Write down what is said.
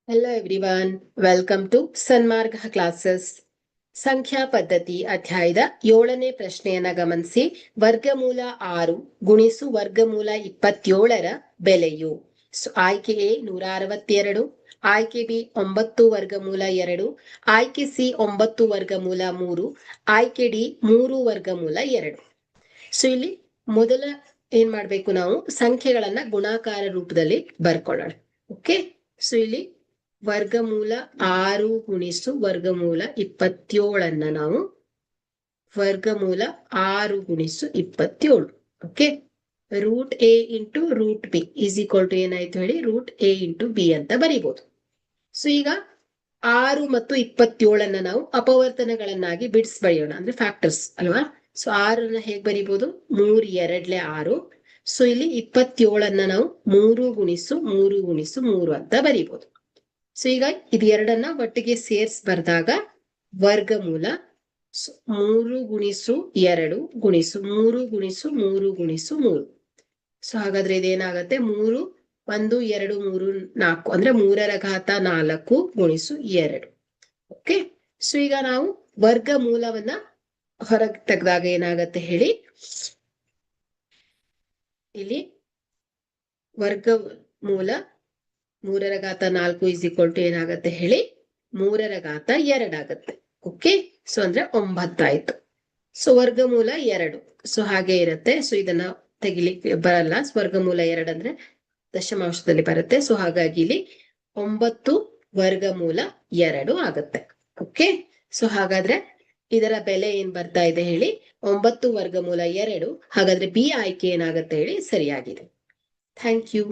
Hello everyone, welcome to Sanmarga classes. ಸಂಖ್ಯಾ ಪದ್ಧತಿ ಅಧ್ಯಾಯದ 7ನೇ ಪ್ರಶ್ನೆಯನ್ನ ಗಮನಿಸಿ. ವರ್ಗಮೂಲ 6 ಗುಣಿಸು ವರ್ಗಮೂಲ 27ರ ಬೆಲೆಯು. ಆಯ್ಕೆ ಎ 162, ಆಯ್ಕೆ ಬಿ 9 ವರ್ಗಮೂಲ 2, ಆಯ್ಕೆ ಸಿ 9 ವರ್ಗಮೂಲ 3, ಆಯ್ಕೆ ಡಿ 3 ವರ್ಗಮೂಲ 2. ಇಲ್ಲಿ ಮೊದಲ ಏನ್ ಮಾಡ್ಬೇಕು, ನಾವು ಸಂಖ್ಯೆಗಳನ್ನ ಗುಣಾಕಾರ ರೂಪದಲ್ಲಿ ಬರ್ಕೊಳ್ಳೋಣ. ಓಕೆ, ಇಲ್ಲಿ ವರ್ಗಮೂಲ 6 ಗುಣಿಸು ವರ್ಗಮೂಲ 27 ನಾವು ವರ್ಗಮೂಲ 6 ಗುಣಿಸು 27. Okay, root A into root B is equal to ಏನಾಯ್ತು ಹೇಳಿ, ರೂಟ್ ಎ ಇಂಟು ಬಿ ಅಂತ ಬರೀಬಹುದು. ಈಗ 6 ಮತ್ತು 27 ನಾವು ಅಪವರ್ತನಗಳನ್ನಾಗಿ ಬಿಡಿಸಿ ಬರೆಯೋಣ, ಅಂದ್ರೆ ಫ್ಯಾಕ್ಟರ್ಸ್ ಅಲ್ವಾ. 6 ಹೇಗ್ ಬರೀಬಹುದು, 3 2 6. ಇಲ್ಲಿ 27 ನಾವು 3 ಗುಣಿಸು 3 ಗುಣಿಸು 3 ಅಂತ ಬರೀಬಹುದು. ಈಗ ಇದು ಎರಡನ್ನ ಒಟ್ಟಿಗೆ ಸೇರ್ಸ್ ಬರ್ದಾಗ ವರ್ಗಮೂಲ 3 ಗುಣಿಸು 2 ಗುಣಿಸು 3 ಗುಣಿಸು 3 ಗುಣಿಸು 3. ಹಾಗಾದ್ರೆ ಇದೇನಾಗತ್ತೆ, 3 1 2 3 4 ಅಂದ್ರೆ 3ರ ಘಾತ 4 ಗುಣಿಸು 2. ಓಕೆ, ಈಗ ನಾವು ವರ್ಗಮೂಲವನ್ನ ಹೊರಗೆ ತೆಗೆದಾಗ ಏನಾಗತ್ತೆ ಹೇಳಿ, ಇಲ್ಲಿ ವರ್ಗಮೂಲ 3ರ ಘಾತ 4 ಈಸ್ ಈಕ್ವಲ್ ಟು ಏನಾಗತ್ತೆ ಹೇಳಿ, 3ರ ಘಾತ 2 ಆಗತ್ತೆ. ಓಕೆ, ಅಂದ್ರೆ 9 ಆಯ್ತು. ವರ್ಗಮೂಲ 2 ಹಾಗೆ ಇರುತ್ತೆ. ಇದನ್ನ ತೆಗಿಲಿಕ್ಕೆ ಬರಲ್ಲ. ವರ್ಗಮೂಲ 2 ಅಂದ್ರೆ ದಶಮಾಂಶದಲ್ಲಿ ಬರುತ್ತೆ. ಹಾಗಾಗಿ ಇಲ್ಲಿ 9 ವರ್ಗಮೂಲ 2 ಆಗತ್ತೆ. ಓಕೆ, ಹಾಗಾದ್ರೆ ಇದರ ಬೆಲೆ ಏನ್ ಬರ್ತಾ ಇದೆ ಹೇಳಿ, 9 ವರ್ಗಮೂಲ 2. ಹಾಗಾದ್ರೆ ಬಿ ಆಯ್ಕೆ ಏನಾಗತ್ತೆ ಹೇಳಿ, ಸರಿಯಾಗಿದೆ. Thank you.